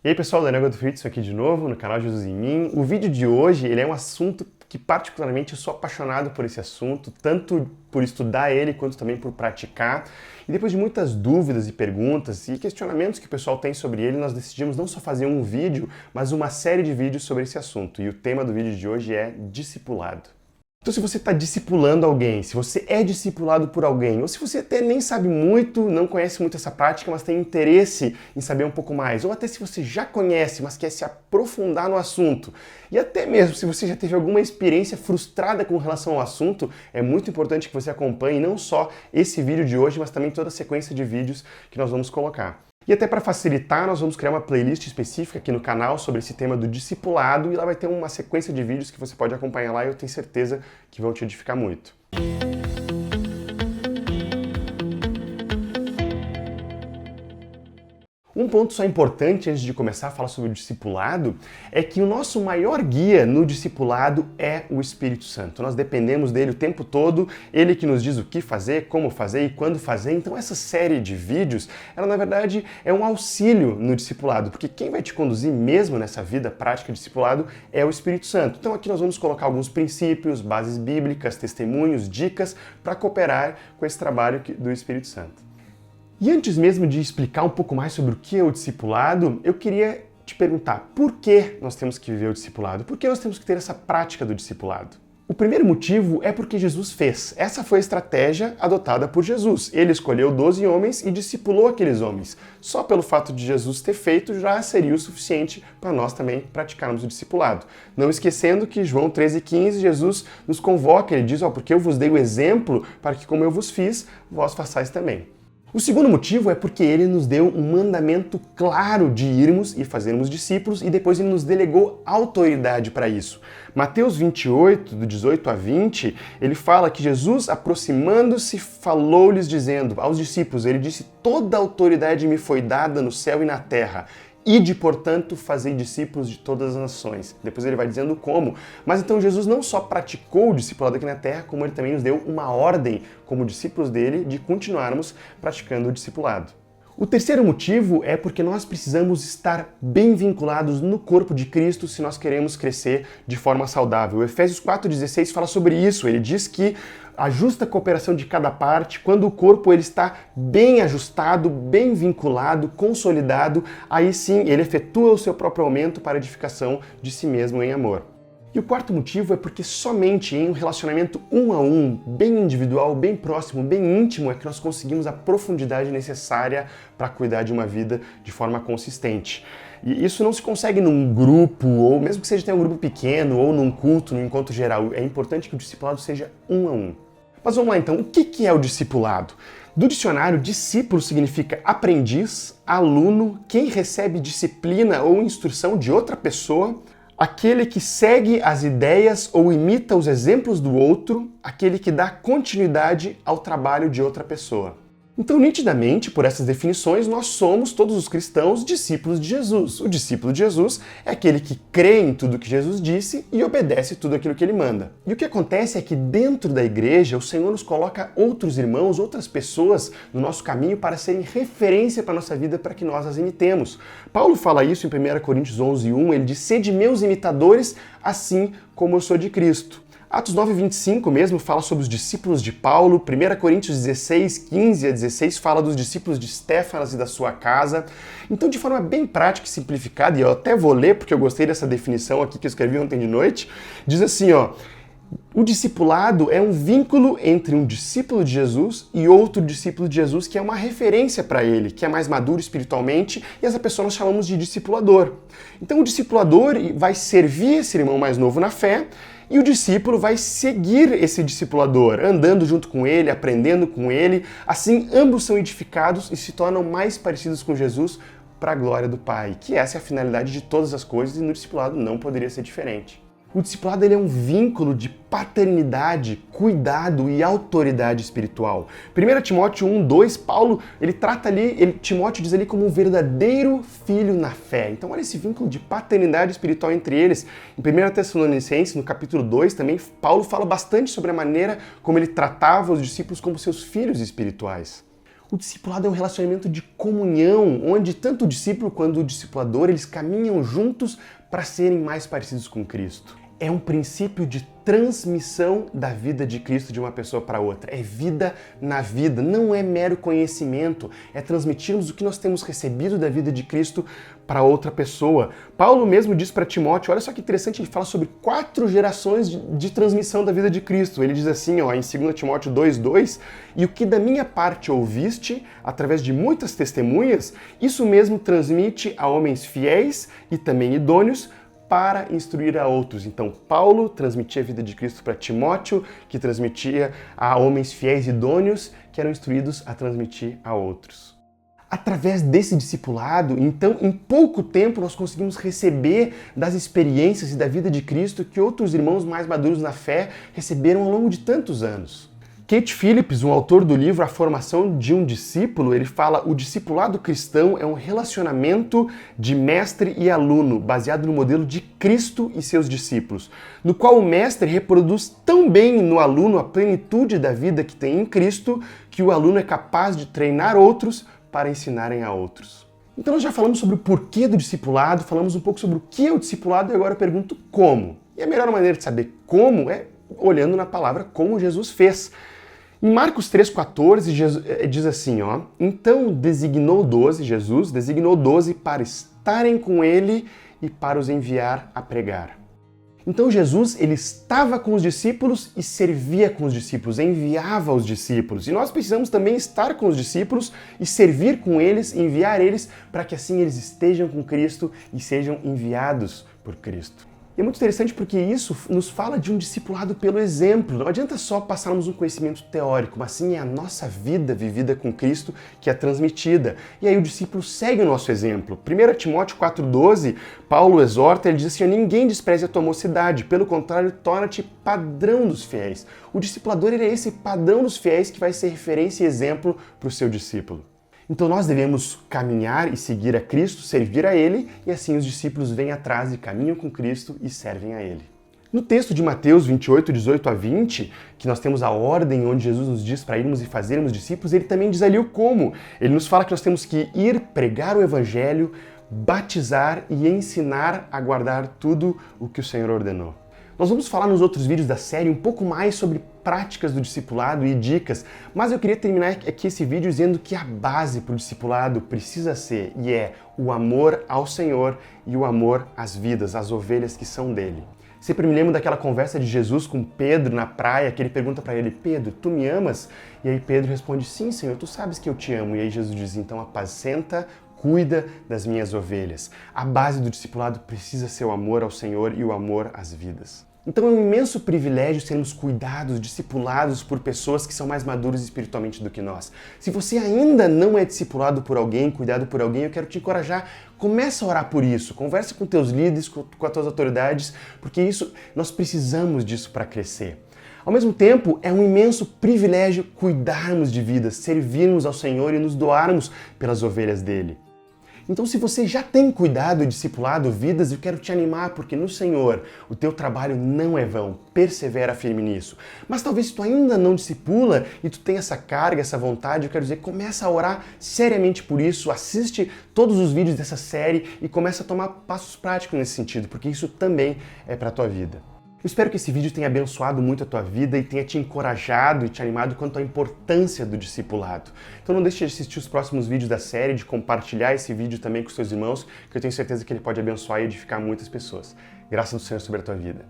E aí pessoal, Daniel Godfriedson aqui de novo no canal Jesus em Mim. O vídeo de hoje ele é um assunto que particularmente eu sou apaixonado por esse assunto, tanto por estudar ele quanto também por praticar. E depois de muitas dúvidas e perguntas e questionamentos que o pessoal tem sobre ele, nós decidimos não só fazer um vídeo, mas uma série de vídeos sobre esse assunto. E o tema do vídeo de hoje é discipulado. Então, se você está discipulando alguém, se você é discipulado por alguém, ou se você até nem sabe muito, não conhece muito essa prática, mas tem interesse em saber um pouco mais, ou até se você já conhece, mas quer se aprofundar no assunto, e até mesmo se você já teve alguma experiência frustrada com relação ao assunto, é muito importante que você acompanhe não só esse vídeo de hoje, mas também toda a sequência de vídeos que nós vamos colocar. E até para facilitar, nós vamos criar uma playlist específica aqui no canal sobre esse tema do discipulado e lá vai ter uma sequência de vídeos que você pode acompanhar lá e eu tenho certeza que vão te edificar muito. Um ponto só importante antes de começar a falar sobre o discipulado é que o nosso maior guia no discipulado é o Espírito Santo. Nós dependemos dele o tempo todo, ele que nos diz o que fazer, como fazer e quando fazer. Então essa série de vídeos, ela na verdade é um auxílio no discipulado, porque quem vai te conduzir mesmo nessa vida prática de discipulado é o Espírito Santo. Então aqui nós vamos colocar alguns princípios, bases bíblicas, testemunhos, dicas para cooperar com esse trabalho do Espírito Santo. E antes mesmo de explicar um pouco mais sobre o que é o discipulado, eu queria te perguntar por que nós temos que viver o discipulado? Por que nós temos que ter essa prática do discipulado? O primeiro motivo é porque Jesus fez. Essa foi a estratégia adotada por Jesus. Ele escolheu 12 homens e discipulou aqueles homens. Só pelo fato de Jesus ter feito já seria o suficiente para nós também praticarmos o discipulado. Não esquecendo que João 13,15, Jesus nos convoca, ele diz, porque eu vos dei o exemplo para que como eu vos fiz, vós façais também. O segundo motivo é porque ele nos deu um mandamento claro de irmos e fazermos discípulos e depois ele nos delegou autoridade para isso. Mateus 28, do 18 a 20, ele fala que Jesus, aproximando-se, falou-lhes dizendo aos discípulos, ele disse, toda a autoridade me foi dada no céu e na terra. Ide, portanto, fazei discípulos de todas as nações. Depois ele vai dizendo como. Mas então Jesus não só praticou o discipulado aqui na terra, como ele também nos deu uma ordem, como discípulos dele, de continuarmos praticando o discipulado. O terceiro motivo é porque nós precisamos estar bem vinculados no corpo de Cristo se nós queremos crescer de forma saudável. O Efésios 4,16 fala sobre isso. Ele diz que a justa cooperação de cada parte, quando o corpo ele está bem ajustado, bem vinculado, consolidado, aí sim ele efetua o seu próprio aumento para a edificação de si mesmo em amor. E o quarto motivo é porque somente em um relacionamento um a um, bem individual, bem próximo, bem íntimo, é que nós conseguimos a profundidade necessária para cuidar de uma vida de forma consistente. E isso não se consegue num grupo, ou mesmo que seja um grupo pequeno, ou num culto, num encontro geral. É importante que o discipulado seja um a um. Mas vamos lá então, o que é o discipulado? Do dicionário, discípulo significa aprendiz, aluno, quem recebe disciplina ou instrução de outra pessoa, aquele que segue as ideias ou imita os exemplos do outro, aquele que dá continuidade ao trabalho de outra pessoa. Então, nitidamente, por essas definições, nós somos, todos os cristãos, discípulos de Jesus. O discípulo de Jesus é aquele que crê em tudo que Jesus disse e obedece tudo aquilo que ele manda. E o que acontece é que dentro da igreja, o Senhor nos coloca outros irmãos, outras pessoas no nosso caminho para serem referência para a nossa vida, para que nós as imitemos. Paulo fala isso em 1 Coríntios 11:1, ele diz, sede meus imitadores, assim como eu sou de Cristo. Atos 9:25 mesmo fala sobre os discípulos de Paulo, 1 Coríntios 16:15 a 16 fala dos discípulos de Estéfanas e da sua casa. Então, de forma bem prática e simplificada, e eu até vou ler porque eu gostei dessa definição aqui que eu escrevi ontem de noite, diz assim, o discipulado é um vínculo entre um discípulo de Jesus e outro discípulo de Jesus que é uma referência para ele, que é mais maduro espiritualmente, e essa pessoa nós chamamos de discipulador. Então, o discipulador vai servir esse irmão mais novo na fé, e o discípulo vai seguir esse discipulador, andando junto com ele, aprendendo com ele. Assim, ambos são edificados e se tornam mais parecidos com Jesus para a glória do Pai, que essa é a finalidade de todas as coisas e no discipulado não poderia ser diferente. O discipulado ele é um vínculo de paternidade, cuidado e autoridade espiritual. 1 Timóteo 1:2, Paulo, ele trata ali, Timóteo diz ali como um verdadeiro filho na fé. Então olha esse vínculo de paternidade espiritual entre eles. Em 1 Tessalonicenses, no capítulo 2, também Paulo fala bastante sobre a maneira como ele tratava os discípulos como seus filhos espirituais. O discipulado é um relacionamento de comunhão, onde tanto o discípulo quanto o discipulador, eles caminham juntos para serem mais parecidos com Cristo. É um princípio de transmissão da vida de Cristo de uma pessoa para outra. É vida na vida, não é mero conhecimento, é transmitirmos o que nós temos recebido da vida de Cristo para outra pessoa. Paulo mesmo diz para Timóteo, olha só que interessante, ele fala sobre 4 gerações de transmissão da vida de Cristo. Ele diz assim, ó, em 2 Timóteo 2:2, e o que da minha parte ouviste, através de muitas testemunhas, isso mesmo transmite a homens fiéis e também idôneos, para instruir a outros. Então, Paulo transmitia a vida de Cristo para Timóteo, que transmitia a homens fiéis e idôneos, que eram instruídos a transmitir a outros. Através desse discipulado, então, em pouco tempo, nós conseguimos receber das experiências e da vida de Cristo que outros irmãos mais maduros na fé receberam ao longo de tantos anos. Kate Phillips, um autor do livro A Formação de um Discípulo, ele fala: o discipulado cristão é um relacionamento de mestre e aluno, baseado no modelo de Cristo e seus discípulos, no qual o mestre reproduz tão bem no aluno a plenitude da vida que tem em Cristo, que o aluno é capaz de treinar outros para ensinarem a outros. Então nós já falamos sobre o porquê do discipulado, falamos um pouco sobre o que é o discipulado e agora eu pergunto como. E a melhor maneira de saber como é olhando na palavra como Jesus fez. Em Marcos 3,14 diz assim, ó, então Jesus designou 12 para estarem com ele e para os enviar a pregar. Então Jesus, ele estava com os discípulos e servia com os discípulos, enviava os discípulos. E nós precisamos também estar com os discípulos e servir com eles, enviar eles, para que assim eles estejam com Cristo e sejam enviados por Cristo. E é muito interessante porque isso nos fala de um discipulado pelo exemplo. Não adianta só passarmos um conhecimento teórico, mas sim é a nossa vida vivida com Cristo que é transmitida. E aí o discípulo segue o nosso exemplo. 1 Timóteo 4,12, Paulo exorta, ele diz assim, ninguém despreze a tua mocidade, pelo contrário, torna-te padrão dos fiéis. O discipulador, ele é esse padrão dos fiéis que vai ser referência e exemplo para o seu discípulo. Então nós devemos caminhar e seguir a Cristo, servir a Ele, e assim os discípulos vêm atrás e caminham com Cristo e servem a Ele. No texto de Mateus 28, 18 a 20, que nós temos a ordem onde Jesus nos diz para irmos e fazermos discípulos, ele também diz ali o como. Ele nos fala que nós temos que ir pregar o Evangelho, batizar e ensinar a guardar tudo o que o Senhor ordenou. Nós vamos falar nos outros vídeos da série um pouco mais sobre práticas do discipulado e dicas, mas eu queria terminar aqui esse vídeo dizendo que a base para o discipulado precisa ser e é o amor ao Senhor e o amor às vidas, às ovelhas que são dele. Sempre me lembro daquela conversa de Jesus com Pedro na praia, que ele pergunta para ele, Pedro, tu me amas? E aí Pedro responde, sim, Senhor, tu sabes que eu te amo. E aí Jesus diz, então apacenta, cuida das minhas ovelhas. A base do discipulado precisa ser o amor ao Senhor e o amor às vidas. Então é um imenso privilégio sermos cuidados, discipulados por pessoas que são mais maduras espiritualmente do que nós. Se você ainda não é discipulado por alguém, cuidado por alguém, eu quero te encorajar. Começa a orar por isso, conversa com teus líderes, com as tuas autoridades, porque nós precisamos disso para crescer. Ao mesmo tempo, é um imenso privilégio cuidarmos de vidas, servirmos ao Senhor e nos doarmos pelas ovelhas dele. Então, se você já tem cuidado e discipulado vidas, eu quero te animar, porque no Senhor o teu trabalho não é vão, persevera firme nisso. Mas talvez se tu ainda não discipula e tu tem essa carga, essa vontade, eu quero dizer, começa a orar seriamente por isso, assiste todos os vídeos dessa série e começa a tomar passos práticos nesse sentido, porque isso também é para a tua vida. Eu espero que esse vídeo tenha abençoado muito a tua vida e tenha te encorajado e te animado quanto à importância do discipulado. Então não deixe de assistir os próximos vídeos da série, de compartilhar esse vídeo também com os seus irmãos, que eu tenho certeza que ele pode abençoar e edificar muitas pessoas. Graças do Senhor sobre a tua vida.